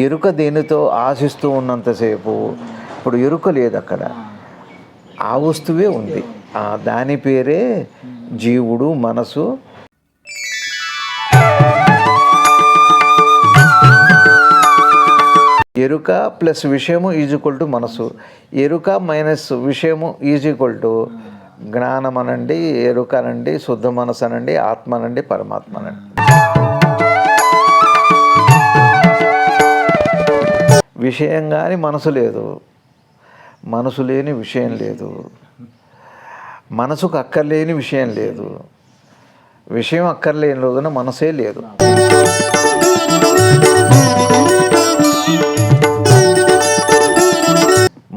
ఎరుక దేనితో ఆశిస్తూ ఉన్నంతసేపు, ఇప్పుడు ఎరుక లేదు అక్కడ, ఆ వస్తువే ఉంది. దాని పేరే జీవుడు, మనసు. ఎరుక ప్లస్ విషయము ఈజ్ ఈక్వల్ టు మనసు. ఎరుక మైనస్ విషయము ఈజ్ ఈక్వల్ టు జ్ఞానం అనండి, ఎరుక అనండి, శుద్ధ మనసు అనండి, ఆత్మ అనండి, పరమాత్మ అనండి. విషయం కానీ మనసు లేదు, మనసు లేని విషయం లేదు, మనసుకు అక్కర్లేని విషయం లేదు, విషయం అక్కర్లేని రోజున మనసే లేదు.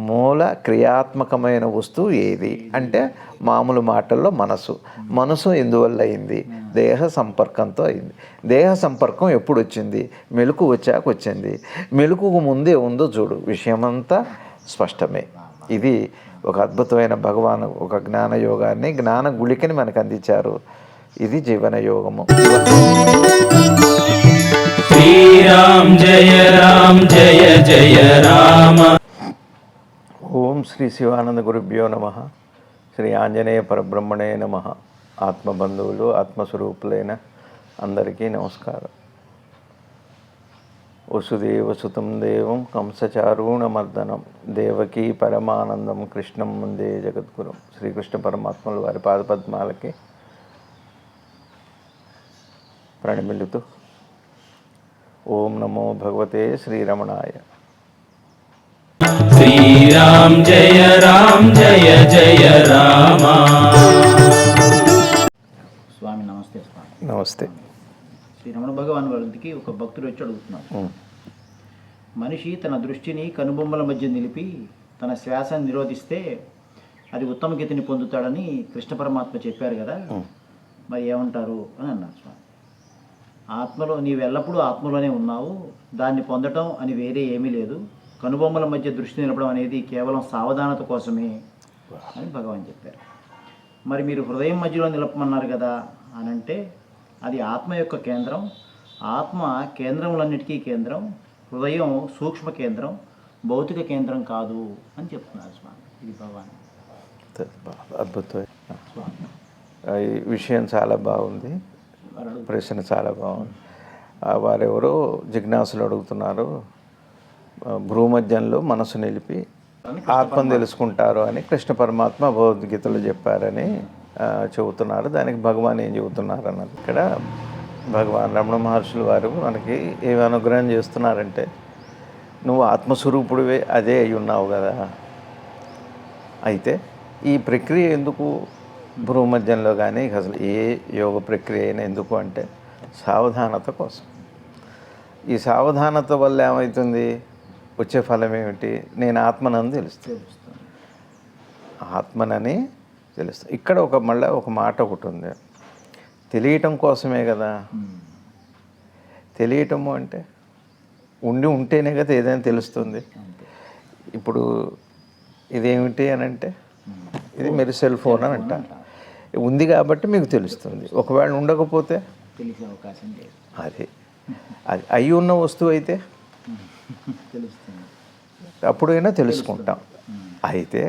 మూల క్రియాత్మకమైన వస్తువు ఏది అంటే మామూలు మాటల్లో మనసు. మనసు ఎందువల్ల అయింది? దేహ సంపర్కంతో అయింది. దేహ సంపర్కం ఎప్పుడు వచ్చింది? మెలకు వచ్చాక వచ్చింది. మెలకుకు ముందే ఉందో చూడు, విషయమంతా స్పష్టమే. ఇది ఒక అద్భుతమైన భగవాను ఒక జ్ఞానయోగాన్ని, జ్ఞాన గుళికని మనకు అందించారు. ఇది జీవన యోగము. శ్రీరామ్ జయ రామ్ జయ జయ రామ. ఓం శ్రీ శివానంద గురుభ్యో నమః. శ్రీ ఆంజనేయ పరబ్రహ్మణే నమః. ఆత్మబంధువులు, ఆత్మస్వరూపులైన అందరికీ నమస్కారం. వసుదేవసుతం దేవం కంసచారూణమర్దనం దేవకీ పరమానందం కృష్ణం వందే జగద్గురుం. శ్రీకృష్ణ పరమాత్మలు వారి పాదపద్మాలకి ప్రణమిల్లుతూ ఓం నమో భగవతే శ్రీరమణాయ. శ్రీరామ్ జయ రామ్ జయ జయ రామ. స్వామి నమస్తే. స్వామి నమస్తే. శ్రీ రమణ భగవాన్ వారికి ఒక భక్తుడు వచ్చి అడుగుతున్నాడు. మనిషి తన దృష్టిని కనుబొమ్మల మధ్య నిలిపి తన శ్వాసను నిరోధిస్తే అది ఉత్తమ గతిని పొందుతాడని కృష్ణ పరమాత్మ చెప్పారు కదా, మరి ఏమంటారు అని అన్నారు స్వామి. ఆత్మలో నీవు ఎల్లప్పుడూ ఆత్మలోనే ఉన్నావు, దాన్ని పొందటం అని వేరే ఏమీ లేదు. కనుబొమ్మల మధ్య దృష్టి నిలపడం అనేది కేవలం సావధానత కోసమే అని భగవాన్ చెప్పారు. మరి మీరు హృదయం మధ్యలో నిలపమన్నారు కదా అని అంటే అది ఆత్మ యొక్క కేంద్రం. ఆత్మ కేంద్రములన్నిటికీ కేంద్రం. హృదయం సూక్ష్మ కేంద్రం, భౌతిక కేంద్రం కాదు అని చెప్తున్నారు స్వామి. ఇది భగవాన్ అద్భుతం. ఈ విషయం చాలా బాగుంది, ప్రశ్న చాలా బాగుంది. వారెవరో జిజ్ఞాసులు అడుగుతున్నారు, భూమధ్యంలో మనసు నిలిపి ఆత్మను తెలుసుకుంటారు అని కృష్ణ పరమాత్మ భగవద్గీతలో చెప్పారని చెబుతున్నారు. దానికి భగవాన్ ఏం చెబుతున్నారు అన్నది ఇక్కడ భగవాన్ రమణ మహర్షులు వారు మనకి ఏమి అనుగ్రహం చేస్తున్నారంటే, నువ్వు ఆత్మస్వరూపుడివే, అదే అయి ఉన్నావు కదా. అయితే ఈ ప్రక్రియ ఎందుకు భూమధ్యంలో కానీ అసలు ఏ యోగ ప్రక్రియ అయినా ఎందుకు అంటే సావధానత కోసం. ఈ సావధానత వల్ల ఏమవుతుంది? వచ్చే ఫలం ఏమిటి? నేను ఆత్మనని తెలుస్తాను, ఆత్మనని తెలుస్తాను. ఇక్కడ మళ్ళీ ఒక మాట ఒకటి ఉంది, తెలియటం కోసమే కదా. తెలియటము అంటే ఉంటేనే కదా ఏదైనా తెలుస్తుంది. ఇప్పుడు ఇదేమిటి అని అంటే ఇది మీరు సెల్ ఫోన్ అని అంటారు. ఉంది కాబట్టి మీకు తెలుస్తుంది. ఒకవేళ ఉండకపోతే తెలిసే అవకాశం లేదు. అది అయి ఉన్న వస్తువు అయితే తెలుస్తుంది, అప్పుడైనా తెలుసుకుంటాం. అయితే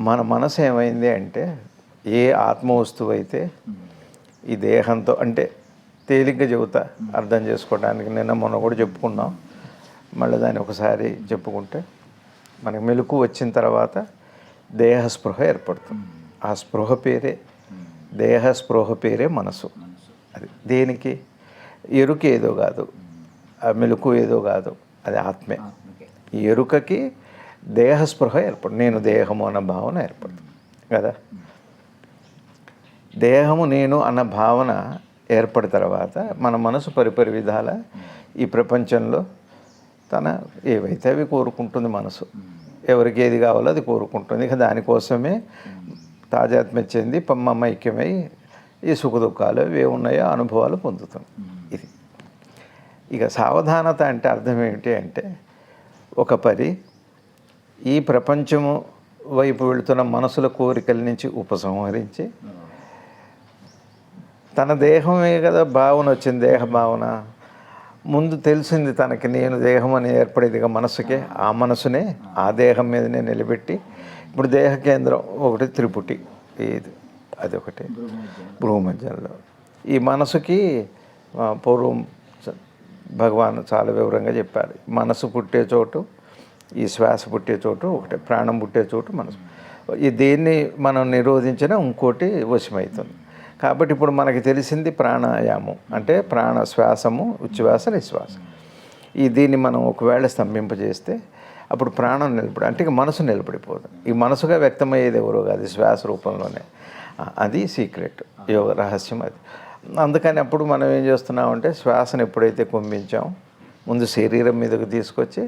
మన మనసు ఏమైంది అంటే, ఏ ఆత్మ వస్తువు అయితే ఈ దేహంతో అంటే తేలిగ్గా చెబుతా అర్థం చేసుకోవడానికి, నిన్న మొన్న కూడా చెప్పుకున్నాం, మళ్ళీ దాన్ని ఒకసారి చెప్పుకుంటే మనకి మెలకు వచ్చిన తర్వాత దేహ స్పృహ ఏర్పడుతుంది. ఆ స్పృహ పేరే దేహ స్పృహ పేరే మనసు. అది దేనికి? ఎరుక ఏదో కాదు, ఆ మెలకు ఏదో కాదు, అది ఆత్మే. ఈ ఎరుకకి దేహస్పృహ నేను దేహము అన్న భావన ఏర్పడుతుంది కదా. దేహము నేను అన్న భావన ఏర్పడిన తర్వాత మన మనసు పరిపరి విధాల ఈ ప్రపంచంలో తన ఏవైతే అవి కోరుకుంటుంది. మనసు ఎవరికి ఏది కావాలో అది కోరుకుంటుంది. ఇక దానికోసమే తాజాత్మ్యం చెంది మమైక్యమై ఈ సుఖ దుఃఖాలు ఏ ఉన్నాయో అనుభవాలు పొందుతుంది. ఇది ఇక సావధానత అంటే అర్థం ఏమిటి అంటే, ఒక పరి ఈ ప్రపంచము వైపు వెళుతున్న మనసుల కోరికల నుంచి ఉపసంహరించి, తన దేహమే కదా భావన వచ్చింది, దేహ భావన, ముందు తెలిసింది తనకి నేను దేహం అని ఏర్పడేదిగా మనసుకే, ఆ మనసునే ఆ దేహం మీదనే నిలబెట్టి ఇప్పుడు దేహ కేంద్రం ఒకటి త్రిపుటి, ఇది అదొకటి భూమధ్యంలో. ఈ మనసుకి పూర్వం భగవాన్ చాలా వివరంగా చెప్పారు. మనసు పుట్టే చోటు, ఈ శ్వాస పుట్టే చోటు ఒకటే, ప్రాణం పుట్టే చోటు మనసు. ఈ దేన్ని మనం నిరోధించినా ఇంకోటి వశమవుతుంది. కాబట్టి ఇప్పుడు మనకి తెలిసింది ప్రాణాయామం అంటే ప్రాణ శ్వాసము, ఉచ్ఛ్వాస, నిశ్వాస. దీన్ని మనం ఒకవేళ స్తంభింపజేస్తే అప్పుడు ప్రాణం నిలబడి అంటే ఇక మనసు నిలబడిపోదు. ఈ మనసుగా వ్యక్తమయ్యేది ఎవరో కాదు, శ్వాస రూపంలోనే. అది సీక్రెట్ యోగ రహస్యం అది. అందుకని అప్పుడు మనం ఏం చేస్తున్నామంటే శ్వాసను ఎప్పుడైతే కుంభించాం, ముందు శరీరం మీదకు తీసుకొచ్చి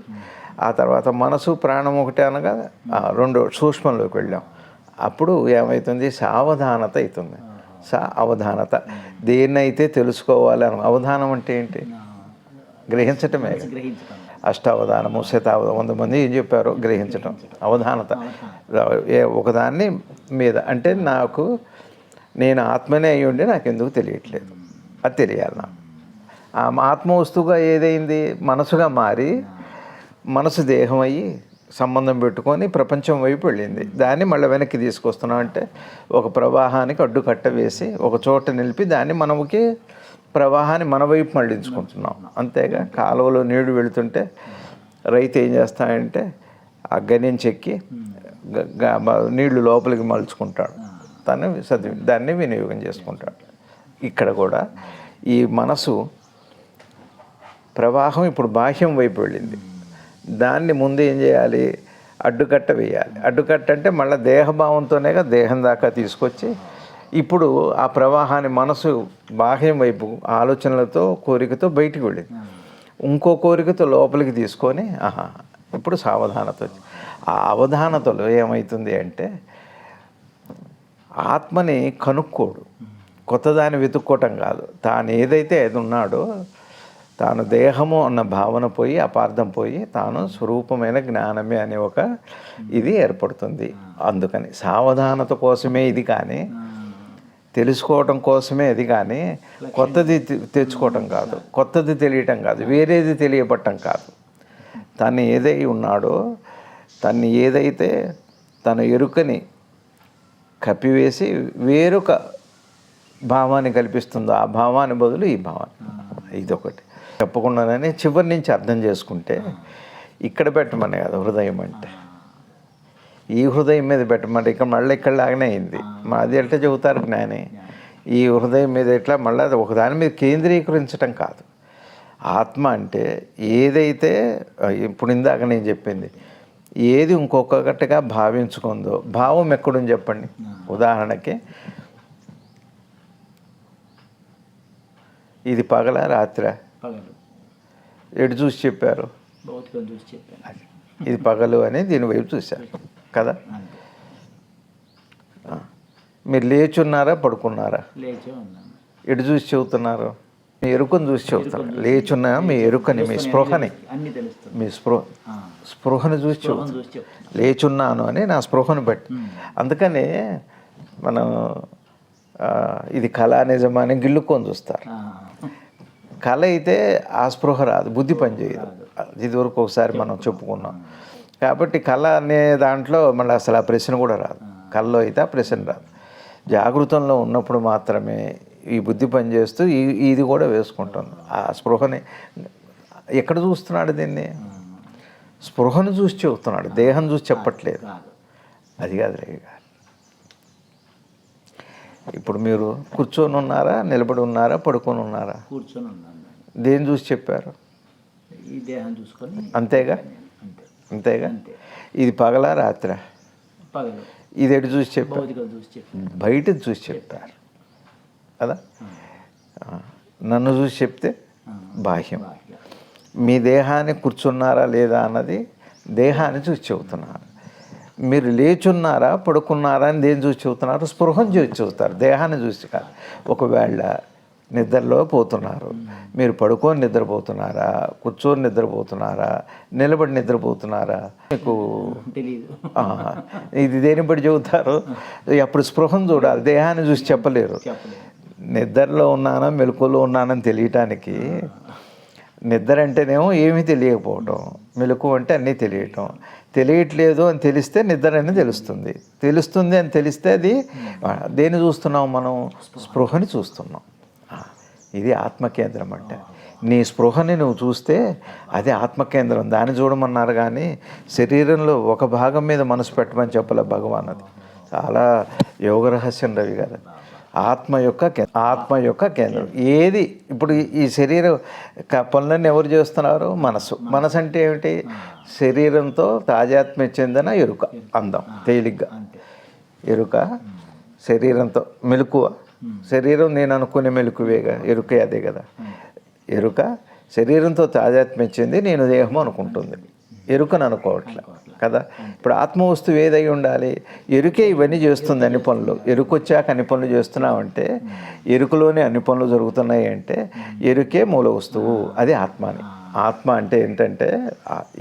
ఆ తర్వాత మనసు ప్రాణం ఒకటే అనగా రెండు సూక్ష్మంలోకి వెళ్ళాం. అప్పుడు ఏమవుతుంది, సావధానత అవుతుంది. అవధానత, దేన్నైతే తెలుసుకోవాలి అని. అవధానం అంటే ఏంటి? గ్రహించటమే. అష్టావధానము, శతావధానం, 100 మంది ఏం చెప్పారో గ్రహించటం అవధానత. ఒకదాన్ని మీద అంటే నాకు నేను ఆత్మనే అయ్యి ఉండి నాకు ఎందుకు తెలియట్లేదు, అది తెలియాలి నాకు. ఆ ఆత్మ వస్తువుగా ఏదైంది, మనసుగా మారి మనసు దేహం అయ్యి సంబంధం పెట్టుకొని ప్రపంచం వైపు వెళ్ళింది. దాన్ని మళ్ళీ వెనక్కి తీసుకొస్తున్నాం అంటే ఒక ప్రవాహానికి అడ్డుకట్ట వేసి ఒక చోట నిలిపి దాన్ని మనకి ప్రవాహాన్ని మన వైపు మళ్ళించుకుంటున్నాం. అంతేగా కాలువలో నీళ్లు వెళుతుంటే రైతు ఏం చేస్తాడంటే ఆ గనిని చెక్కి నీళ్లు లోపలికి మలుచుకుంటాడు, దాన్ని వినియోగం చేసుకుంటాడు. ఇక్కడ కూడా ఈ మనసు ప్రవాహం ఇప్పుడు బాహ్యం వైపు వెళ్ళింది. దాన్ని ముందు ఏం చేయాలి, అడ్డుకట్ట వేయాలి. అడ్డుకట్ట అంటే మళ్ళీ దేహభావంతోనేగా దేహం దాకా తీసుకొచ్చి ఇప్పుడు ఆ ప్రవాహాన్ని మనసు బాహ్యం వైపు ఆలోచనలతో కోరికతో బయటికి వెళ్ళింది. ఇంకో కోరికతో లోపలికి తీసుకొని ఇప్పుడు సావధానత వచ్చింది. ఆ అవధానతలో ఏమవుతుంది అంటే ఆత్మని కనుక్కోడు, కొత్తదాన్ని వెతుక్కోవటం కాదు. తాను ఏదైతే అది ఉన్నాడో తాను దేహము అన్న భావన పోయి, అపార్థం పోయి, తాను స్వరూపమైన జ్ఞానమే అనే ఒక ఇది ఏర్పడుతుంది. అందుకని సావధానత కోసమే ఇది, కానీ తెలుసుకోవటం కోసమే అది, కానీ కొత్తది తెచ్చుకోవటం కాదు, కొత్తది తెలియటం కాదు, వేరేది తెలియబట్టం కాదు. తను ఏదై ఉన్నాడో, తను ఏదైతే తన ఎరుకని కప్పివేసి వేరొక భావాన్ని కల్పిస్తుందో ఆ భావాన్ని బదులు ఈ భావాన్ని, ఇదొకటి చెప్పకుండానే చివరి నుంచి అర్థం చేసుకుంటే ఇక్కడ పెట్టమని కాదు హృదయం అంటే, ఈ హృదయం మీద పెట్టమంటే ఇక్కడ మళ్ళీ ఇక్కడ లాగానే అయింది. అది ఎట్లా చెబుతారు జ్ఞాని, ఈ హృదయం మీద ఎట్లా మళ్ళీ ఒకదాని మీద కేంద్రీకరించటం కాదు. ఆత్మ అంటే ఏదైతే ఇప్పుడు ఇందాక నేను చెప్పింది ఏది ఇంకొకటిగా భావించుకుందో, భావం ఎక్కడుంది చెప్పండి. ఉదాహరణకి ఇది పగల రాత్రా, ఎటు చూసి చెప్పారు, ఇది పగలు అని దీని వైపు చూశారు కదా. మీరు లేచున్నారా పడుకున్నారా, ఎటు చూసి చెబుతున్నారు, మీ ఎరుకను చూసి చెబుతున్నారు. లేచున్నా మీ ఎరుకని, మీ స్పృహని, మీ స్పృహను చూసి చెబుతున్నారు. లేచున్నాను అని నా స్పృహను బట్టి. అందుకని మనం ఇది కళ నిజమా అని గిల్లుకొని చూస్తారు. కళ అయితే ఆ స్పృహ రాదు, బుద్ధి పనిచేయదు. ఇదివరకు ఒకసారి మనం చెప్పుకున్నాం. కాబట్టి కళ అనే దాంట్లో మళ్ళీ అసలు ఆ ప్రశ్న కూడా రాదు. కళలో అయితే ఆ ప్రశ్న రాదు. జాగృతంలో ఉన్నప్పుడు మాత్రమే ఈ బుద్ధి పనిచేస్తూ ఇది కూడా వేసుకుంటుంది. ఆ స్పృహని ఎక్కడ చూస్తున్నాడు, దీన్ని స్పృహను చూసి చెబుతున్నాడు, దేహం చూసి చెప్పట్లేదు. అది కాదు. ఇప్పుడు మీరు కూర్చొని ఉన్నారా, నిలబడి ఉన్నారా, పడుకొని ఉన్నారా? కూర్చొని ఉన్నాను. దేని చూసి చెప్పారు? ఈ దేహం చూసుకొని. అంతేగా, అంతేగా. ఇది పగలా రాత్రా? పగలు. ఇది ఎటు చూసి చెప్పారు? బయట చూసి చెప్తారు కదా. నన్ను చూసి చెప్తే బాహ్యం. మీ దేహాన్ని కూర్చున్నారా లేదా అన్నది దేహాన్ని చూసి చెబుతున్నారు. మీరు లేచున్నారా పడుకున్నారా అని దేని చూసి చెబుతున్నారు? స్పృహను చూసి చెబుతారు, దేహాన్ని చూసి కాదు. ఒకవేళ నిద్రలో పోతున్నారు, మీరు పడుకొని నిద్రపోతున్నారా, కూర్చొని నిద్రపోతున్నారా, నిలబడి నిద్రపోతున్నారా, మీకు తెలియదు. ఇది దేని బట్టి చెబుతారు? అప్పుడు స్పృహను చూడాలి, దేహాన్ని చూసి చెప్పలేరు. నిద్రలో ఉన్నానా మెలకువలో ఉన్నానని తెలియటానికి నిద్ర అంటేనేమో ఏమీ తెలియకపోవటం, మెలకు అంటే అన్నీ తెలియటం. తెలియట్లేదు అని తెలిస్తే నిద్ర అని తెలుస్తుంది. తెలుస్తుంది అని తెలిస్తే అది దేన్ని చూస్తున్నాం మనం? స్పృహని చూస్తున్నాం. ఇది ఆత్మకేంద్రం అంటే. నీ స్పృహని నువ్వు చూస్తే అది ఆత్మకేంద్రం. దాన్ని చూడమన్నారు కానీ శరీరంలో ఒక భాగం మీద మనసు పెట్టమని చెప్పలే భగవాన్. అది చాలా యోగ రహస్యం రవి గారు. ఆత్మ యొక్క కేంద్రం ఏది. ఇప్పుడు ఈ శరీరం పనులన్నీ ఎవరు చేస్తున్నారు? మనసు అంటే ఏమిటి? శరీరంతో తాజాత్మ్యం చెందిన ఎరుక, అందం, తేలిగ్గా ఎరుక, శరీరంతో మెలకువ. శరీరం నేను అనుకునే మెలకువేగా, ఎరుకే అదే కదా. ఎరుక శరీరంతో తాజాత్మ్యం చెంది నేను దేహం అనుకుంటుంది, ఎరుకను అనుకోవట్లే కదా. ఇప్పుడు ఆత్మవస్తువు ఏదై ఉండాలి? ఎరుకే ఇవన్నీ చేస్తుంది, అన్ని పనులు. ఎరుకొచ్చాక అన్ని పనులు చేస్తున్నామంటే, ఎరుకలోనే అన్ని పనులు జరుగుతున్నాయి అంటే ఎరుకే మూల వస్తువు, అది ఆత్మని. ఆత్మ అంటే ఏంటంటే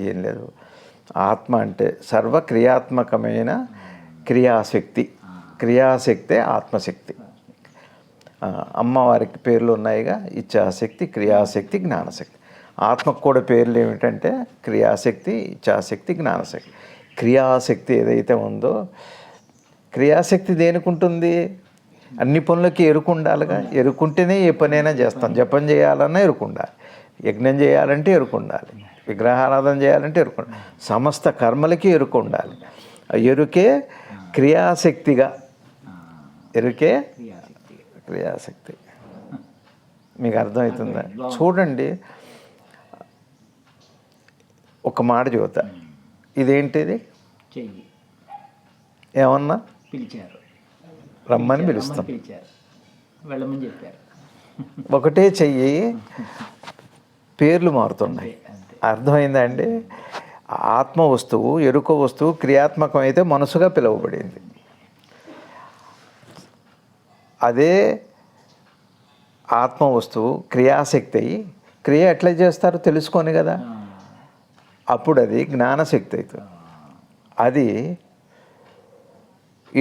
ఏం లేదు. ఆత్మ అంటే సర్వక్రియాత్మకమైన క్రియాశక్తి. క్రియాశక్తే ఆత్మశక్తి. అమ్మవారికి పేర్లు ఉన్నాయిగా, ఇచ్ఛాశక్తి, క్రియాశక్తి, జ్ఞానశక్తి. ఆత్మకు కూడా పేర్లు ఏమిటంటే క్రియాశక్తి, ఇచ్ఛాశక్తి, జ్ఞానశక్తి. క్రియాశక్తి ఏదైతే ఉందో, క్రియాశక్తి దేనికి ఉంటుంది? అన్ని పనులకి ఎరుకు ఉండాలిగా. ఎరుకుంటేనే ఏ పనైనా చేస్తాం. జపం చేయాలన్నా ఎరుకుండాలి, యజ్ఞం చేయాలంటే ఎరుకుండాలి, విగ్రహారాధన చేయాలంటే ఎరుకుండాలి, సమస్త కర్మలకి ఎరుకు ఉండాలి. ఎరుకే క్రియాశక్తిగా, ఎరుకే క్రియాశక్తి. మీకు అర్థమవుతుందా? చూడండి, ఒక మాట చెబుతా. ఇదేంటిది? ఏమన్నా పిలిచారు, రమ్మని పిలుస్తాం, వెళ్ళమని చెప్పారు. ఒకటే చెయ్యి, పేర్లు మారుతున్నాయి. అర్థమైందా అండి? ఆత్మ వస్తువు, ఎరుక వస్తువు క్రియాత్మకం అయితే మనసుగా పిలువబడింది. అదే ఆత్మ వస్తువు క్రియాశక్తి అయ్యి, క్రియ ఎట్లా చేస్తారో తెలుసుకొని కదా, అప్పుడు అది జ్ఞానశక్తి అవుతుంది. అది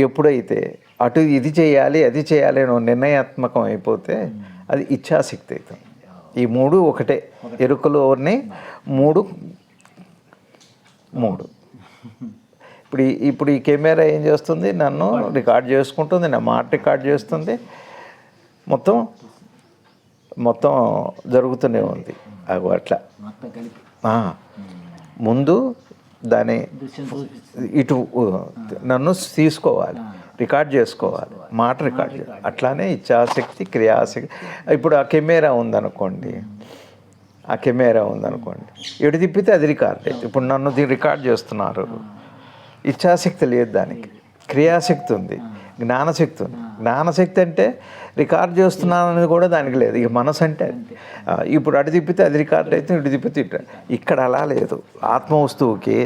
ఎప్పుడైతే అటు ఇది చేయాలి అది చేయాలి అని నిర్ణయాత్మకం అయిపోతే అది ఇచ్ఛాశక్తి అవుతుంది. ఈ మూడు ఒకటే. ఎరుకలోని మూడు. ఇప్పుడు ఈ కెమెరా ఏం చేస్తుంది? నన్ను రికార్డ్ చేసుకుంటుంది, నా మాట రికార్డ్ చేస్తుంది, మొత్తం జరుగుతూనే ఉంది. అట్లా ముందు దాని ఇటు నన్ను తీసుకోవాలి, రికార్డ్ చేసుకోవాలి, మాట రికార్డ్ చేయాలి. అట్లానే ఇచ్ఛాశక్తి, క్రియాశక్తి. ఇప్పుడు ఆ కెమెరా ఉందనుకోండి, ఎటు తిప్పితే అది రికార్డ్ అయితే. ఇప్పుడు నన్ను రికార్డ్ చేస్తున్నారు, ఇచ్ఛాశక్తి లేదు దానికి, క్రియాశక్తి ఉంది, జ్ఞానశక్తి ఉంది. జ్ఞానశక్తి అంటే రికార్డ్ చేస్తున్నానని కూడా దానికి లేదు. ఇక మనసు అంటే ఇప్పుడు అటు తిప్పితే అది రికార్డ్ అయితే, ఇటు తిప్పితే ఇక్కడ అలా లేదు. ఆత్మ వస్తువుకి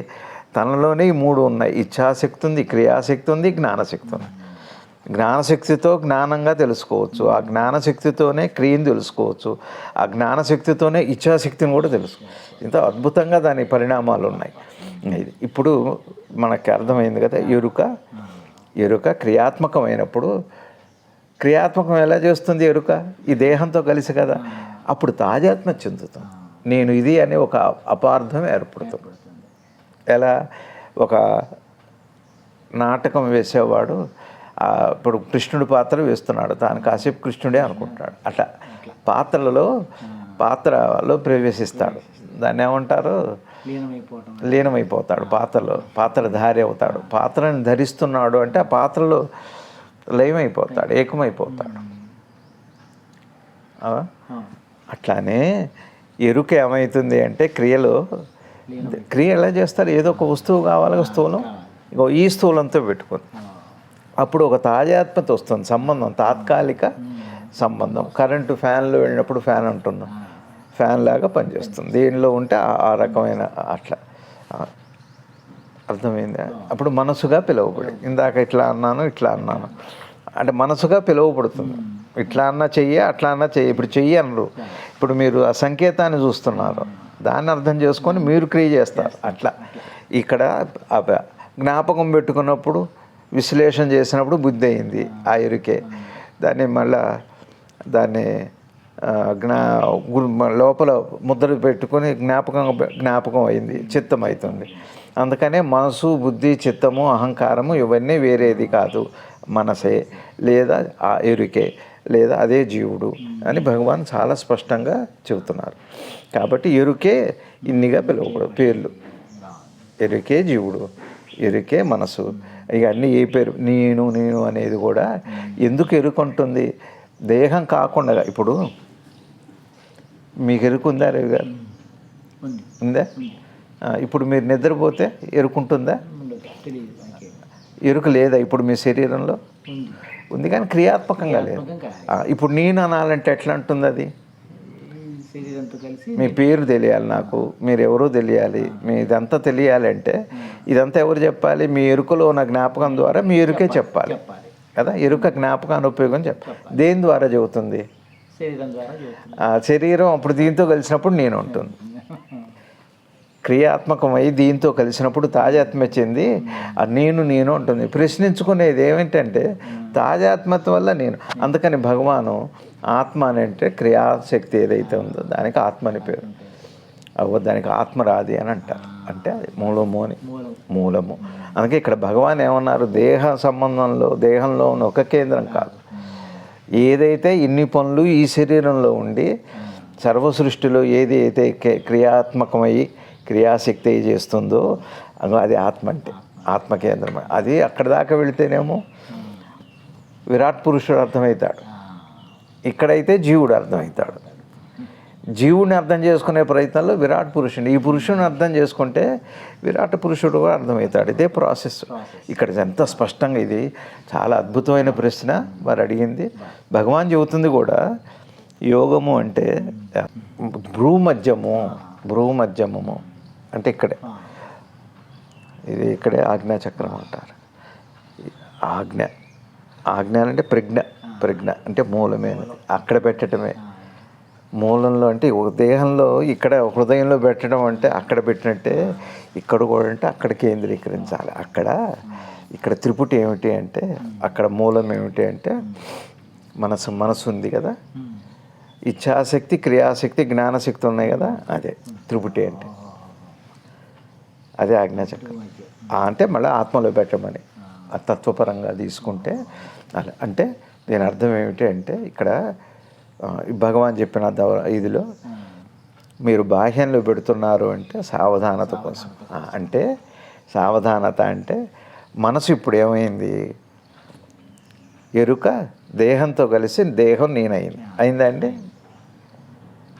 తనలోనే ఈ మూడు ఉన్నాయి. ఇచ్ఛాశక్తి ఉంది, క్రియాశక్తి ఉంది, జ్ఞానశక్తి ఉంది. జ్ఞానశక్తితో జ్ఞానంగా తెలుసుకోవచ్చు, ఆ జ్ఞానశక్తితోనే క్రియను తెలుసుకోవచ్చు, ఆ జ్ఞానశక్తితోనే ఇచ్ఛాశక్తిని కూడా తెలుసుకోవచ్చు. ఇంత అద్భుతంగా దాని పరిణామాలు ఉన్నాయి. ఇప్పుడు మనకి అర్థమైంది కదా. ఎరుక క్రియాత్మకమైనప్పుడు, క్రియాత్మకం ఎలా చేస్తుంది ఎరుక? ఈ దేహంతో కలిసి కదా. అప్పుడు తాజాత్మ చెందుతాం. నేను ఇది అనే ఒక అపార్థం ఏర్పడుతుంది. ఎలా? ఒక నాటకం వేసేవాడు ఇప్పుడు కృష్ణుడి పాత్ర వేస్తున్నాడు, తాను కాసేపు కృష్ణుడే అనుకుంటాడు. అట్లా పాత్రలో ప్రవేశిస్తాడు. దాన్ని ఏమంటారు? లీనమైపోతాడు. పాత్రధారి అవుతాడు. పాత్రని ధరిస్తున్నాడు అంటే ఆ పాత్రలో లయమైపోతాడు, ఏకమైపోతాడు. అట్లానే ఎరుక ఏమవుతుంది అంటే క్రియ ఎలా చేస్తారు? ఏదో ఒక వస్తువు కావాలి, స్థూలం. ఇగో ఈ స్థూలంతో పెట్టుకుంది, అప్పుడు ఒక తాజాత్మత వస్తుంది. సంబంధం తాత్కాలిక సంబంధం. కరెంటు ఫ్యాన్లో వెళ్ళినప్పుడు ఫ్యాన్ అంటున్నాం, ఫ్యాన్ లాగా పనిచేస్తుంది. దీనిలో ఉంటే ఆ రకమైన అట్లా అర్థమైందా? అప్పుడు మనసుగా పిలువబడి, ఇందాక ఇట్లా అన్నాను అంటే మనసుగా పిలువబడుతుంది. ఇట్లా అన్నా చెయ్యి, అట్లా అన్నా చెయ్యి. ఇప్పుడు చెయ్యి అనరు, ఇప్పుడు మీరు ఆ సంకేతాన్ని చూస్తున్నారు, దాన్ని అర్థం చేసుకొని మీరు క్రియ చేస్తారు. అట్లా ఇక్కడ జ్ఞాపకం పెట్టుకున్నప్పుడు, విశ్లేషణ చేసినప్పుడు బుద్ధి అయింది ఆ ఎరుకే. దాన్ని లోపల ముద్ర పెట్టుకొని జ్ఞాపకం అయింది, చిత్తం అవుతుంది. అందుకనే మనసు, బుద్ధి, చిత్తము, అహంకారము ఇవన్నీ వేరేది కాదు, మనసే లేదా ఆ ఎరుకే లేదా అదే జీవుడు అని భగవాన్ చాలా స్పష్టంగా చెబుతున్నారు. కాబట్టి ఎరుకే ఇన్నిగా పిలువకూడదు పేర్లు. ఎరుకే జీవుడు, ఎరుకే మనసు, ఇక అన్నీ ఏ పేరు నేను నేను అనేది కూడా ఎందుకు ఎరుకుంటుంది? దేహం కాకుండా. ఇప్పుడు మీకు ఎరుకుందా రవి గారు? ఉందా? ఇప్పుడు మీరు నిద్రపోతే ఎరుకుంటుందా? ఎరుక లేదా ఇప్పుడు మీ శరీరంలో? ఉంది కానీ క్రియాత్మకంగా లేదు. ఇప్పుడు నేను అనాలంటే ఎట్లా అంటుంది అది? మీ పేరు తెలియాలి, నాకు మీరు ఎవరో తెలియాలి, మీ ఇదంతా తెలియాలి అంటే ఇదంతా ఎవరు చెప్పాలి? మీ ఎరుకలో ఉన్న జ్ఞాపకం ద్వారా మీ ఎరుకే చెప్పాలి కదా. ఎరుక జ్ఞాపకాన్ని ఉపయోగం చెప్పాలి. దేని ద్వారా చెబుతుంది? శరీరం అప్పుడు దీంతో కలిసినప్పుడు నేను ఉంటుంది, క్రియాత్మకమై దీంతో కలిసినప్పుడు తాజాత్మ్య చెంది నేను ఉంటుంది. ప్రశ్నించుకునేది ఏమిటంటే తాజాత్మ్యత వల్ల నేను. అందుకని భగవాను ఆత్మ అని అంటే క్రియాశక్తి ఏదైతే ఉందో దానికి ఆత్మ అని పేరు. దానికి ఆత్మరాది అని అంటారు. అంటే అది మూలము. అందుకే ఇక్కడ భగవాన్ ఏమన్నారు? దేహ సంబంధంలో దేహంలో ఉన్న ఒక కేంద్రం కాదు, ఏదైతే ఇన్ని పనులు ఈ శరీరంలో ఉండి సర్వ సృష్టిలో ఏది అయితే క్రియాత్మకమై క్రియాశక్తి చేస్తుందో అది ఆత్మ. అంటే ఆత్మకేంద్రం. అది అక్కడ దాకా వెళితేనేమో విరాట్ పురుషుడు అర్థమవుతాడు, ఇక్కడైతే జీవుడు అర్థమవుతాడు. జీవుడిని అర్థం చేసుకునే ప్రయత్నంలో విరాట్ పురుషుడు, ఈ పురుషుని అర్థం చేసుకుంటే విరాట్ పురుషుడు కూడా అర్థమవుతాడు. ఇదే ప్రాసెస్. ఇక్కడ ఎంత స్పష్టంగా, ఇది చాలా అద్భుతమైన ప్రశ్న మరి అడిగింది. భగవాన్ చెబుతుంది కూడా, యోగము అంటే భ్రూమధ్యమము అంటే ఇక్కడే, ఇది ఇక్కడే ఆజ్ఞాచక్రం అంటారు. ఆజ్ఞ అంటే ప్రజ్ఞ అంటే మూలమే, అక్కడ పెట్టడమే. మూలంలో అంటే ఒక దేహంలో ఇక్కడ హృదయంలో పెట్టడం అంటే అక్కడ పెట్టినట్టే, ఇక్కడ కూడా అంటే అక్కడ కేంద్రీకరించాలి. ఇక్కడ త్రిపుటి ఏమిటి అంటే, అక్కడ మూలం ఏమిటి అంటే మనసు ఉంది కదా, ఇచ్ఛాశక్తి, క్రియాశక్తి, జ్ఞానశక్తి ఉన్నాయి కదా, అదే త్రిపుటి అంటే. అదే ఆజ్ఞాచక్రం. అంటే మళ్ళీ ఆత్మలో పెట్టమని తత్వపరంగా తీసుకుంటే అలా. అంటే దీని అర్థం ఏమిటి అంటే, ఇక్కడ భగవాన్ చెప్పిన ఇదిలో మీరు బాహ్యంలో పెడుతున్నారు అంటే సావధానత కోసం. అంటే సావధానత అంటే మనసు ఇప్పుడు ఏమైంది? ఎరుక దేహంతో కలిసి దేహం అయిందండి.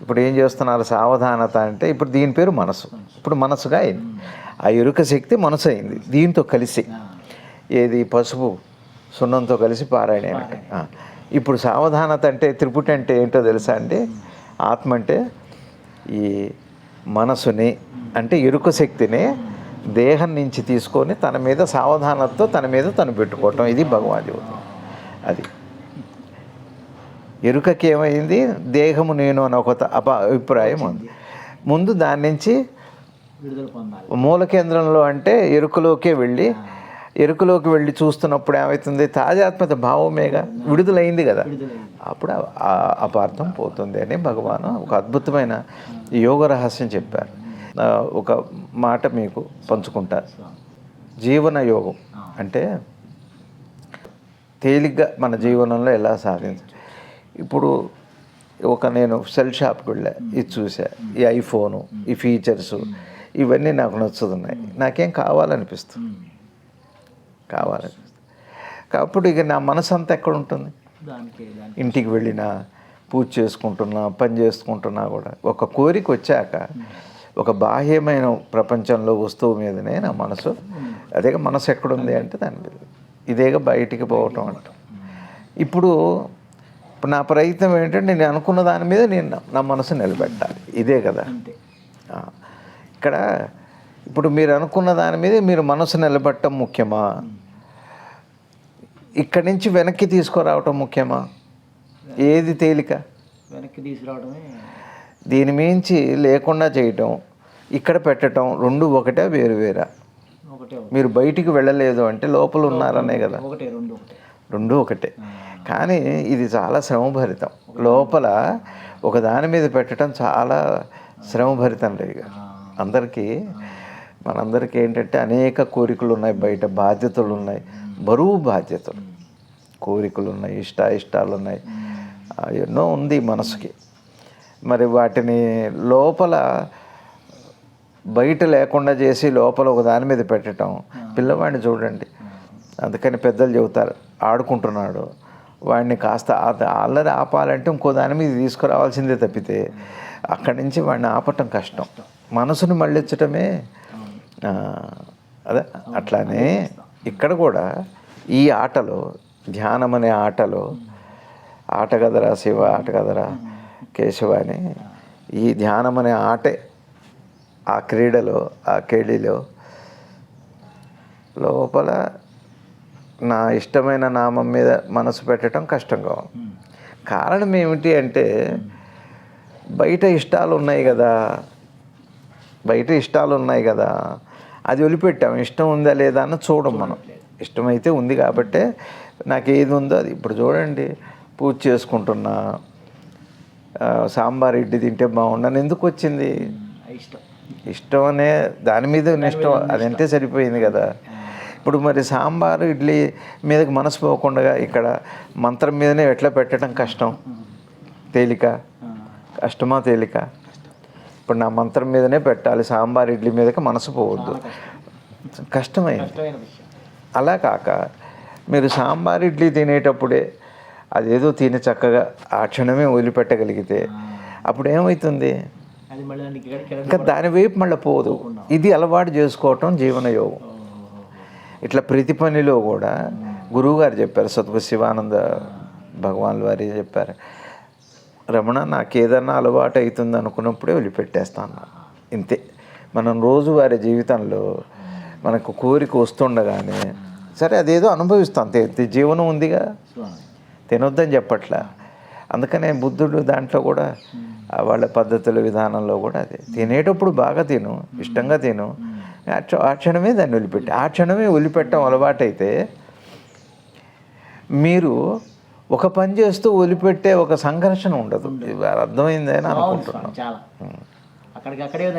ఇప్పుడు ఏం చేస్తున్నారు? సావధానత అంటే ఇప్పుడు దీని పేరు మనసు. ఇప్పుడు మనసుగా అయింది. ఆ ఎరుక శక్తి మనసు అయింది దీంతో కలిసి. ఏది? పసుపు సున్నంతో కలిసి పారాయణ. ఇప్పుడు సావధానత అంటే త్రిపుటి అంటే ఏంటో తెలుసా అండి? ఆత్మ అంటే ఈ మనసుని అంటే ఎరుక శక్తిని దేహం నుంచి తీసుకొని తన మీద సావధానతతో తను పెట్టుకోవటం. ఇది భగవాన్ చెబుతుంది. అది ఎరుకకి ఏమైంది? దేహము నేను అని ఒక అభిప్రాయం ఉంది. ముందు దాని నుంచి మూల కేంద్రంలో అంటే ఎరుకలోకి వెళ్ళి చూస్తున్నప్పుడు ఏమవుతుంది? తాజాత్మత భావమేగా, విడుదలైంది కదా, అప్పుడు అపార్థం పోతుంది అని భగవాను ఒక అద్భుతమైన యోగ రహస్యం చెప్పారు. ఒక మాట మీకు పంచుకుంటారు. జీవన యోగం అంటే తేలిగ్గా మన జీవనంలో ఎలా సాధించాలి. ఇప్పుడు నేను సెల్ షాప్కి వెళ్ళా, ఇది చూసా, ఈ ఐఫోను, ఈ ఫీచర్సు ఇవన్నీ నాకు నచ్చుతున్నాయి, నాకేం కావాలనిపిస్తుంది. అప్పుడు ఇక నా మనసు అంతా ఎక్కడ ఉంటుంది? ఇంటికి వెళ్ళినా, పూజ చేసుకుంటున్నా, పని చేసుకుంటున్నా కూడా ఒక కోరిక వచ్చాక ఒక బాహ్యమైన ప్రపంచంలో వస్తువు మీదనే నా మనసు. అదే మనసు ఎక్కడుంది అంటే దాని మీద ఇదేగా బయటికి పోవటం అంట. ఇప్పుడు నా ప్రయత్నం ఏంటంటే నేను అనుకున్న దాని మీద నేను నా మనసు నిలబెట్టాలి. ఇదే కదా ఇక్కడ. ఇప్పుడు మీరు అనుకున్న దాని మీద మీరు మనసు నిలబెట్టడం ముఖ్యమా? ఇక్కడి నుంచి వెనక్కి తీసుకురావటం ముఖ్యమా? ఏది తేలిక? వెనక్కి తీసుకురావడమే. దీని మించి లేకుండా చేయటం, ఇక్కడ పెట్టడం, రెండు ఒకటే వేరువేరా? మీరు బయటికి వెళ్ళలేదు అంటే లోపల ఉన్నారనే కదా. రెండు ఒకటే. కానీ ఇది చాలా శ్రమభరితం. లోపల ఒక దాని మీద పెట్టడం చాలా శ్రమభరితం లేదు. అందరికీ మనందరికీ ఏంటంటే అనేక కోరికలు ఉన్నాయి, బయట బాధ్యతలు ఉన్నాయి, బరువు బాధ్యతలు, కోరికలు ఉన్నాయి, ఇష్టాలు ఉన్నాయి, ఎన్నో ఉంది మనసుకి. మరి వాటిని లోపల బయట లేకుండా చేసి లోపల ఒక దాని మీద పెట్టడం. పిల్లవాడిని చూడండి, అందుకని పెద్దలు చెబుతారు, ఆడుకుంటున్నాడు, వాడిని కాస్త అల్లరి ఆపాలంటే ఇంకో దాని మీద తీసుకురావాల్సిందే తప్పితే అక్కడి నుంచి వాడిని ఆపటం కష్టం. మనసుని మళ్ళించటమే అదే. అట్లానే ఇక్కడ కూడా ఈ ఆటలో, ధ్యానం అనే ఆటలో, ఆట కదరా శివ, ఆట కదరా కేశవ అని, ఈ ధ్యానం అనే ఆటే ఆ క్రీడలో, ఆ కేళిలో లోపల నా ఇష్టమైన నామం మీద మనసు పెట్టడం కష్టంగా ఉంది. కారణం ఏమిటి అంటే బయట ఇష్టాలు ఉన్నాయి కదా, అది వదిలిపెట్టాం. ఇష్టం ఉందా లేదా అని చూడం మనం. ఇష్టమైతే ఉంది కాబట్టే నాకు ఏది ఉందో అది. ఇప్పుడు చూడండి, పూజ చేసుకుంటున్నా, సాంబార్ ఇడ్లీ తింటే బాగుండని ఎందుకు వచ్చింది? ఇష్టం అనే దాని మీద ఇష్టం, అదంటే సరిపోయింది కదా. ఇప్పుడు మరి సాంబారు ఇడ్లీ మీదకి మనసు పోకుండా ఇక్కడ మంత్రం మీదనే ఎట్లా పెట్టడం కష్టం? తేలిక? కష్టమా తేలిక? ఇప్పుడు నా మంత్రం మీదనే పెట్టాలి, సాంబార్ ఇడ్లీ మీదకి మనసు పోవద్దు, కష్టమైంది. అలా కాక మీరు సాంబార్ ఇడ్లీ తినేటప్పుడే అదేదో తిని చక్కగా ఆ క్షణమే వదిలిపెట్టగలిగితే అప్పుడు ఏమవుతుంది? ఇంకా దాని వైపు మళ్ళీ పోదు. ఇది అలవాటు చేసుకోవటం జీవన యోగం. ఇట్లా ప్రతి పనిలో కూడా గురువుగారు చెప్పారు, సద్గురు శివానంద భగవాన్ల వారి చెప్పారు, రమణ నాకు ఏదన్నా అలవాటు అవుతుంది అనుకున్నప్పుడే వదిలిపెట్టేస్తాను. ఇంతే. మనం రోజువారీ జీవితంలో మనకు కోరిక వస్తుండగానే సరే అదేదో అనుభవిస్తాం, జీవనం ఉందిగా, తినొద్దని చెప్పట్లా. అందుకనే బుద్ధుడు దాంట్లో కూడా వాళ్ళ పద్ధతుల విధానంలో కూడా అదే, తినేటప్పుడు బాగా తిను, ఇష్టంగా తిను, ఆ క్షణమే దాన్ని వదిలిపెట్టి, ఆ క్షణమే వదిలిపెట్టడం అలవాటైతే మీరు ఒక పని చేస్తూ వదిలిపెట్టే ఒక సంఘర్షణ ఉండదు. అర్థమైందని అనుకుంటున్నాను.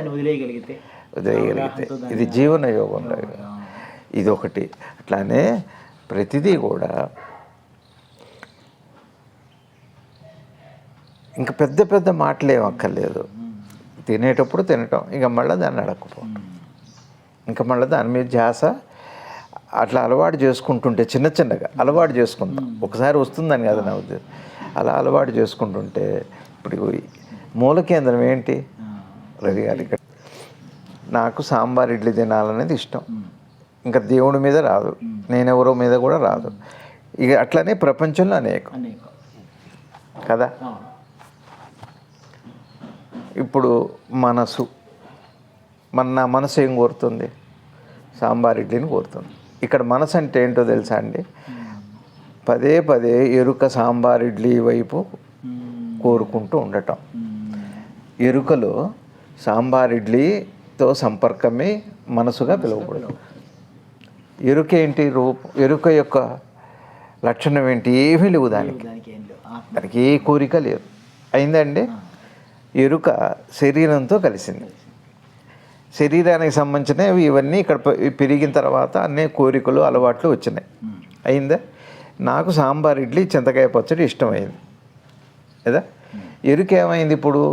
వదిలేయగలిగితే ఇది జీవన యోగంలో ఇదొకటి. అట్లానే ప్రతిదీ కూడా ఇంకా పెద్ద పెద్ద మాటలు ఏం అక్కర్లేదు. తినేటప్పుడు తినటం, ఇంకా మళ్ళీ దాన్ని అడగకపో, ఇంకా మళ్ళీ దాని మీద ధ్యాస అట్లా అలవాటు చేసుకుంటుంటే, చిన్న చిన్నగా అలవాటు చేసుకుంటాం. ఒకసారి వస్తుందని కదా నా ఉద్దేశం. అలా అలవాటు చేసుకుంటుంటే ఇప్పుడు మూల కేంద్రం ఏంటి? రవి గారి నాకు సాంబార్ ఇడ్లీ తినాలనేది ఇష్టం. ఇంకా దేవుడి మీద రాదు, నేనెవరో మీద కూడా రాదు. ఇక అట్లనే ప్రపంచంలో అనేకం కదా. ఇప్పుడు మనసు, నా మనసు ఏం కోరుతుంది? సాంబార్ ఇడ్లీని కోరుతుంది. ఇక్కడ మనసు అంటే ఏంటో తెలుసా అండి? పదే పదే ఎరుక సాంబార్ ఇడ్లీ వైపు కోరుకుంటూ ఉండటం. ఎరుకలో సాంబార్ ఇడ్లీతో సంపర్కమే మనసుగా పిలువబడదు. ఎరుక ఏంటి? ఎరుక యొక్క లక్షణం ఏంటి? ఏమీ లేవు దానికి ఏ కోరిక లేదు. అయిందండి. ఎరుక శరీరంతో కలిసింది. శరీరానికి సంబంధించినవి ఇవన్నీ ఇక్కడ పెరిగిన తర్వాత అన్నీ కోరికలు, అలవాట్లు వచ్చినాయి. అయిందా? నాకు సాంబార్ ఇడ్లీ, చింతకాయ పచ్చడి ఇష్టమైంది కదా. ఎరుక ఏమైంది? ఇప్పుడు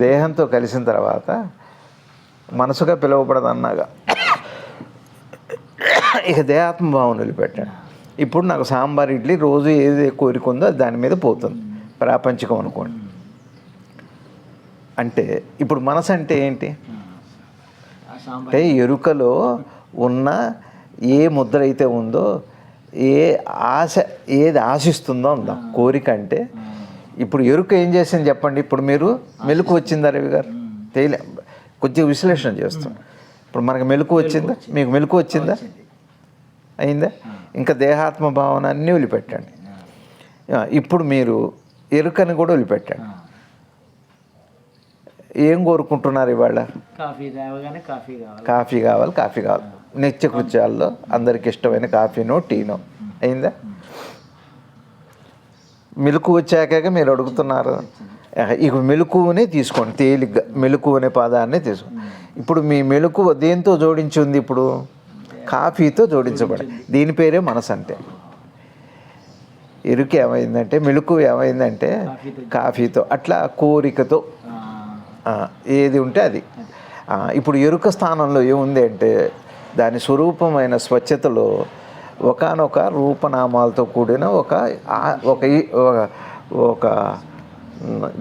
దేహంతో కలిసిన తర్వాత మనసుగా పిలువబడదన్నాగా ఇక దేహాత్మభావం వదిలిపెట్టాను. ఇప్పుడు నాకు సాంబార్ ఇడ్లీ రోజు ఏది కోరిక ఉందో దాని మీద పోతుంది. ప్రాపంచికం అనుకోండి. అంటే ఇప్పుడు మనసు అంటే ఏంటి? అంటే ఎరుకలో ఉన్న ఏ ముద్ర అయితే ఉందో, ఏ ఆశ ఏది ఆశిస్తుందో ఉందా కోరిక. అంటే ఇప్పుడు ఎరుక ఏం చేసింది చెప్పండి? ఇప్పుడు మీరు మెలకు వచ్చిందా రవి గారు? కొద్దిగా విశ్లేషణ చేస్తాం. ఇప్పుడు మనకు మెలకు వచ్చిందా? మీకు మెలకు వచ్చిందా? అయిందా? ఇంకా దేహాత్మ భావన అన్నీ వదిలిపెట్టండి. ఇప్పుడు మీరు ఎరుకని కూడా వదిలిపెట్టండి. ఏం కోరుకుంటున్నారు ఇవాళ? కాఫీ కావాలి. నిత్యకృత్యాల్లో అందరికి ఇష్టమైన కాఫీనో టీనో. అయిందా? మిల్క్ వచ్చాక మీరు అడుగుతున్నారు ఇక మెలకువనే తీసుకోండి, తేలిగ్గా మెలకువ అనే పదాన్ని తీసుకోండి. ఇప్పుడు మీ మెలకువ దేంతో జోడించి ఉంది? ఇప్పుడు కాఫీతో జోడించబడి, దీని పేరే మనసు అంటే. ఎరుక ఏమైందంటే, మెలకువ ఏమైందంటే కాఫీతో, అట్లా కోరికతో ఏది ఉంటే అది. ఇప్పుడు ఎరుక స్థానంలో ఏముంది అంటే, దాని స్వరూపమైన స్వచ్ఛతలో ఒకానొక రూపనామాలతో కూడిన ఒక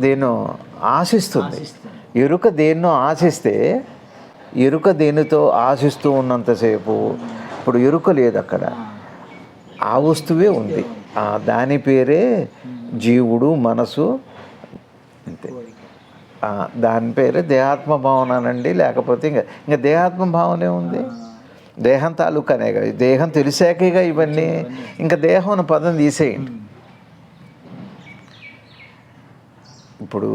దేన్నో ఆశిస్తుంది. ఎరుక దేన్నో ఆశిస్తే, ఎరుక దేనితో ఆశిస్తూ ఉన్నంతసేపు ఇప్పుడు ఎరుక లేదు అక్కడ, ఆ వస్తువే ఉంది. దాని పేరే జీవుడు, మనసు, అంతే. దాని పేరే దేహాత్మ భావన అనండి. లేకపోతే ఇంకా దేహాత్మ భావనే ఉంది. దేహం తాలూకానే కదా, దేహం తెలిసాకేగా ఇవన్నీ. ఇంకా దేహం అనే పదం తీసేయండి. ఇప్పుడు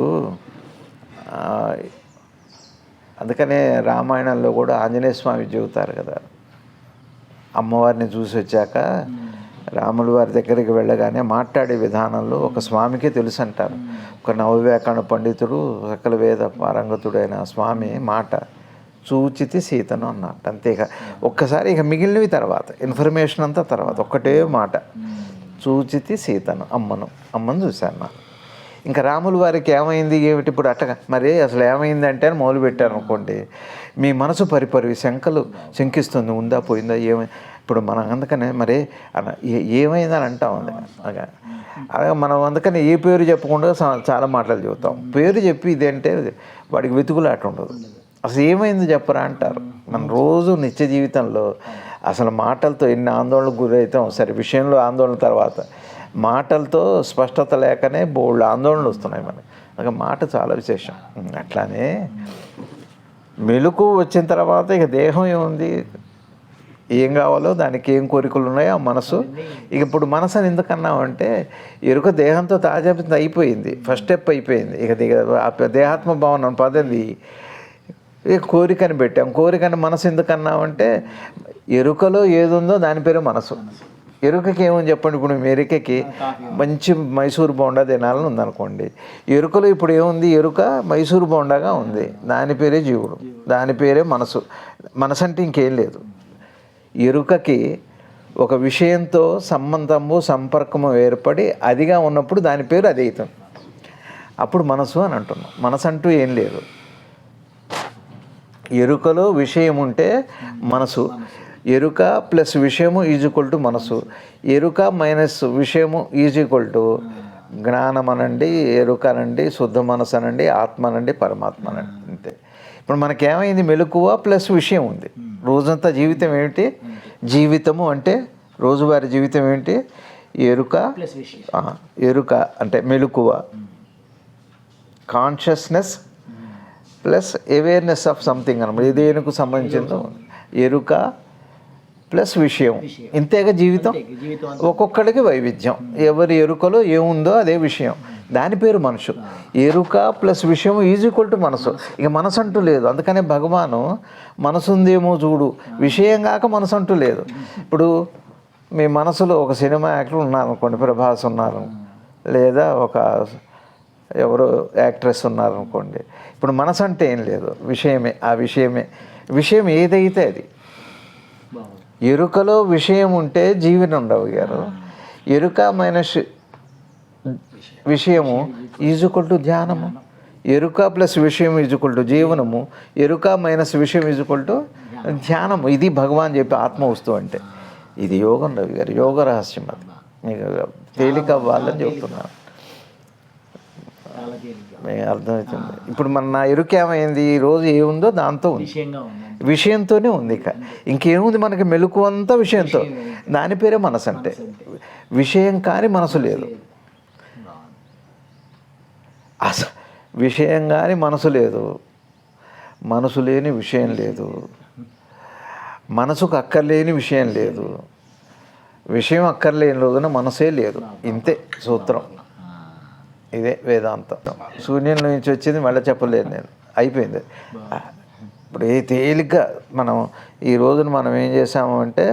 అందుకనే రామాయణంలో కూడా ఆంజనేయ స్వామి చెబుతారు కదా, అమ్మవారిని చూసి వచ్చాక రాముల వారి దగ్గరికి వెళ్ళగానే మాట్లాడే విధానంలో ఒక స్వామికే తెలుసు అంటారు. ఒక నవవ్యాకరణ పండితుడు, సకల వేద పారంగతుడైన స్వామి మాట చూచితి సీతను అన్నట్టు. అంతేగా, ఒక్కసారి ఇక మిగిలినవి తర్వాత, ఇన్ఫర్మేషన్ అంతా తర్వాత, ఒక్కటే మాట, చూచితి సీతను, అమ్మను చూశాను నాకు. ఇంకా రాముల వారికి ఏమైంది ఏమిటి ఇప్పుడు అట్టగా మరి అసలు ఏమైందంటే అని మొదలుపెట్టారు అనుకోండి, మీ మనసు పరిపరి శంకిస్తుంది, ఉందా పోయిందా ఏమై. ఇప్పుడు మనం అందుకనే మరి ఏమైందని అంటాం. అలాగే మనం అందుకని ఏ పేరు చెప్పకుండా చాలా మాటలు చెబుతాం. పేరు చెప్పి ఇదేంటే వాడికి వెతుకులాట ఉండదు. అసలు ఏమైంది చెప్పరా అంటారు. మనం రోజు నిత్య జీవితంలో అసలు మాటలతో ఎన్ని ఆందోళనకు గురవుతాం. సరే, విషయంలో ఆందోళన తర్వాత, మాటలతో స్పష్టత లేకనే బోల్డ్ ఆందోళనలు వస్తున్నాయి మనకి. అందుకే మాట చాలా విశేషం. అట్లానే మెలకు వచ్చిన తర్వాత ఇక దేహం ఏముంది, ఏం కావాలో దానికి ఏం కోరికలు ఉన్నాయో ఆ మనసు. ఇక ఇప్పుడు మనసు అని ఎందుకన్నామంటే, ఎరుక దేహంతో తాజాపిత అయిపోయింది, ఫస్ట్ స్టెప్ అయిపోయింది. ఇక దేహాత్మ భావన పదంది ఇక కోరికని పెట్టాం. కోరికని మనసు ఎందుకన్నామంటే, ఎరుకలో ఏది ఉందో దాని పేరు మనసు. ఎరుకకి ఏమని చెప్పండి, ఇప్పుడు ఎరుకకి మంచి మైసూర్ బోండా తినాలని ఉందనుకోండి, ఎరుకలో ఇప్పుడు ఏముంది, ఎరుక మైసూర్ బోండాగా ఉంది, దాని పేరే జీవుడు, దాని పేరే మనసు. మనసు అంటే ఇంకేం లేదు. ఎరుకకి ఒక విషయంతో సంబంధము సంపర్కము ఏర్పడి అదిగా ఉన్నప్పుడు దాని పేరు అది అవుతుంది. అప్పుడు మనసు అని అంటున్నాం. మనసు అంటూ ఏం లేదు. ఎరుకలో విషయం ఉంటే మనసు, ఎరుక ప్లస్ విషయము ఈజ్ ఈక్వల్ టు మనసు, ఎరుక మైనస్ విషయము ఈజ్ ఈక్వల్ టు జ్ఞానం అనండి, ఎరుక అనండి, శుద్ధ మనసు అనండి, ఆత్మ అనండి, పరమాత్మ అనండి. అంతే. ఇప్పుడు మనకేమైంది, మెలకువ ప్లస్ విషయం ఉంది. రోజంతా జీవితం ఏమిటి, జీవితము అంటే రోజువారీ జీవితం ఏంటి, ఎరుక ఎరుక అంటే మెలకువ, consciousness plus awareness of something అన్నమాట. దేనికి సంబంధించిందో ఎరుక ప్లస్ విషయం, ఇంతేగా జీవితం. ఒక్కొక్కడికి వైవిధ్యం, ఎవరి ఎరుకలో ఏముందో అదే విషయం, దాని పేరు మనసు. ఎరుక ప్లస్ విషయం ఈజ్ ఈక్వల్ టు మనసు. ఇక మనసు అంటూ లేదు. అందుకనే భగవాను మనసు ఉందేమో చూడు, విషయం కాక మనసు అంటూ లేదు. ఇప్పుడు మీ మనసులో ఒక సినిమా యాక్టర్ ఉన్నారనుకోండి, ప్రభాస్ ఉన్నారు, లేదా ఒక ఎవరో యాక్ట్రెస్ ఉన్నారనుకోండి. ఇప్పుడు మనసు అంటే ఏం లేదు, విషయమే. ఆ విషయం ఏదైతే అది. ఎరుకలో విషయం ఉంటే జీవనం ఉండవు గారు. ఎరుక మైనస్ విషయము ఈజ్ ఈక్వల్ టు ధ్యానము. ఎరుక ప్లస్ విషయం ఈజ్ ఈక్వల్ టు జీవనము. ఎరుక మైనస్ విషయం ఈజ్ ఈక్వల్ టు ధ్యానము. ఇది భగవాన్ చెప్పి ఆత్మ వస్తువు అంటే. ఇది యోగం రవి గారు, యోగ రహస్యం. అది మీకు తేలిక అవ్వాలని చెబుతున్నాను. అర్థమవుతుంది. ఇప్పుడు నా ఎరుక ఏమైంది, ఈ రోజు ఏముందో దాంతో ఉంది, విషయంతోనే ఉంది. ఇక ఇంకేముంది మనకి, మెలకు అంతా విషయంతో. దాని పేరే మనసు అంటే. విషయం కానీ మనసు లేదు. విషయం కానీ మనసు లేదు, మనసు లేని విషయం లేదు, మనసుకు అక్కర్లేని విషయం లేదు, విషయం అక్కర్లేని రోజున మనసే లేదు. ఇంతే సూత్రం. ఇదే వేదాంతం. శూన్యం నుంచి వచ్చింది మళ్ళీ చెప్పలేదు నేను, అయిపోయింది. ఇప్పుడు ఏ తేలిగ్గా ఈ రోజున మనం ఏం చేసాము అంటే,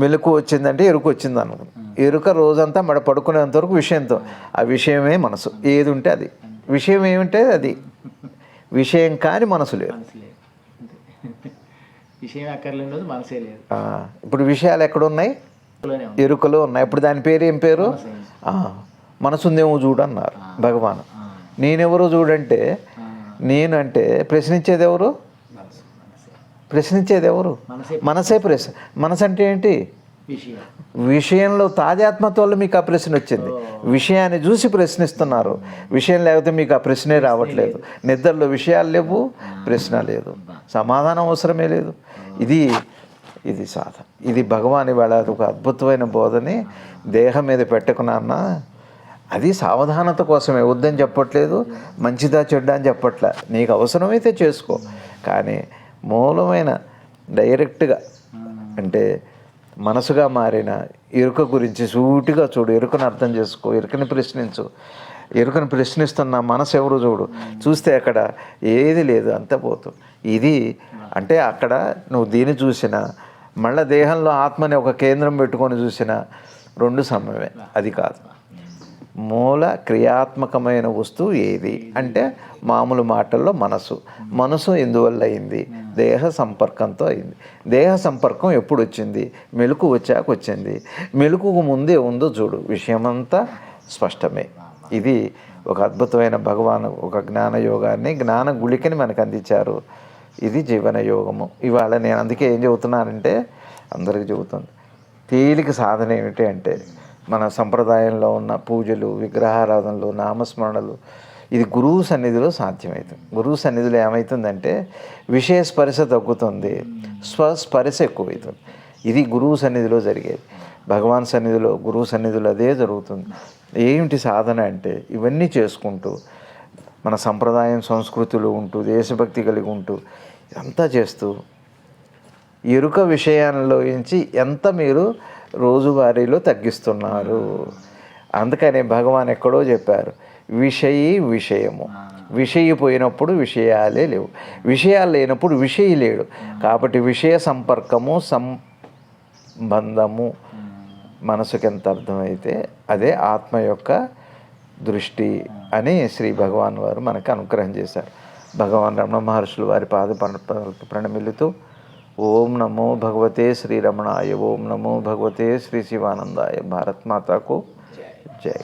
మెలకు వచ్చిందంటే ఎరుక వచ్చింది అనుకో. ఎరుక రోజంతా మన పడుకునేంత వరకు విషయంతో, ఆ విషయమే మనసు. ఏది ఉంటే అది విషయం, ఏమింటే అది విషయం, కానీ మనసు లేదు. మనసు లేదు, అంతే. విషయం అక్కర్లేని రోజు మనసే లేదు. ఇప్పుడు విషయాలు ఎక్కడున్నాయి? లోనే ఉంది. ఎరుకలో ఉన్నాయి. ఇప్పుడు దాని పేరు ఏం పేరు? మనసే. మనసుందేమో చూడు అన్నారు భగవాన్. నేనెవరో చూడంటే, నేను అంటే ప్రశ్నించేది ఎవరు? మనసు, మనసే. ప్రశ్నించేది ఎవరు? మనసే. మనసే ప్రశ్న. మనసు అంటే ఏంటి? విషయం. విషయంలో తాదాత్మ్యత వల్ల మీకు ఆ ప్రశ్న వచ్చింది. విషయాన్ని చూసి ప్రశ్నిస్తున్నారు. విషయం లేకపోతే మీకు ఆ ప్రశ్నే రావట్లేదు. నిద్రలో విషయాలు లేవు, ప్రశ్న లేదు, సమాధానం అవసరమే లేదు. ఇది సాధన. ఇది భగవాన్ ఇవాళ ఒక అద్భుతమైన బోధని దేహం మీద పెట్టుకున్నా. అది సావధానత కోసమే, వద్దని చెప్పట్లేదు, మంచిదా చెడ్డా అని చెప్పట్లే. నీకు అవసరమైతే చేసుకో, కానీ మూలమైన డైరెక్ట్గా అంటే మనసుగా మారిన ఎరుక గురించి సూటిగా చూడు. ఎరుకను అర్థం చేసుకో, ఎరుకని ప్రశ్నించు. ఎరుకను ప్రశ్నిస్తున్న మనసు ఎవరు చూడు. చూస్తే అక్కడ ఏది లేదు, అంతా పోతుంది. ఇది అంటే అక్కడ నువ్వు దీన్ని చూసినా, మళ్ళీ దేహంలో ఆత్మని ఒక కేంద్రం పెట్టుకొని చూసినా రెండు సమయమే. అది కాదు. మూల క్రియాత్మకమైన వస్తువు ఏది అంటే మామూలు మాటల్లో మనసు ఎందువల్ల అయింది? దేహ సంపర్కంతో అయింది. దేహ సంపర్కం ఎప్పుడు వచ్చింది? మెలకు వచ్చాక వచ్చింది. మెలకుకు ముందే ఉందో చూడు, విషయమంతా స్పష్టమే. ఇది ఒక అద్భుతమైన భగవాన్ ఒక జ్ఞానయోగాన్ని, జ్ఞాన గుళికని మనకు అందించారు. ఇది జీవన యోగము. ఇవాళ నేను అందుకే ఏం చెబుతున్నానంటే, అందరికీ చెబుతుంది, తేలిక సాధన ఏమిటి అంటే మన సంప్రదాయంలో ఉన్న పూజలు, విగ్రహారాధనలు, నామస్మరణలు, ఇది గురువు సన్నిధిలో సాధ్యమవుతుంది. గురువు సన్నిధిలో ఏమవుతుందంటే విషయ స్పర్శ తగ్గుతుంది, స్వస్పర్శ ఎక్కువవుతుంది. ఇది గురువు సన్నిధిలో జరిగేది. భగవాన్ సన్నిధిలో, గురువు సన్నిధిలో అదే జరుగుతుంది. ఏమిటి సాధన అంటే ఇవన్నీ చేసుకుంటూ, మన సంప్రదాయం సంస్కృతులు ఉంటూ, దేశభక్తి కలిగి ఉంటూ, అంతా చేస్తూ ఎరుక విషయాల్లో నుంచి ఎంత మీరు రోజువారీలో తగ్గిస్తున్నారు. అందుకనే భగవాన్ ఎక్కడో చెప్పారు, విషయము. విషయి పోయినప్పుడు విషయాలే లేవు, విషయాలు లేనప్పుడు విషయి లేడు. కాబట్టి విషయ సంపర్కము, సంబంధము మనసుకి ఎంత అర్థమైతే అదే ఆత్మ యొక్క దృష్టి అని శ్రీ భగవాన్ వారు మనకు అనుగ్రహం చేశారు. భగవాన్ రమణ మహర్షులు వారి ప్రణమిల్లుతూ ఓం నమో భగవతే శ్రీ రమణాయ, ఓం నమో భగవతే శ్రీ శివానందాయ. భారత్ మాతాకు జై.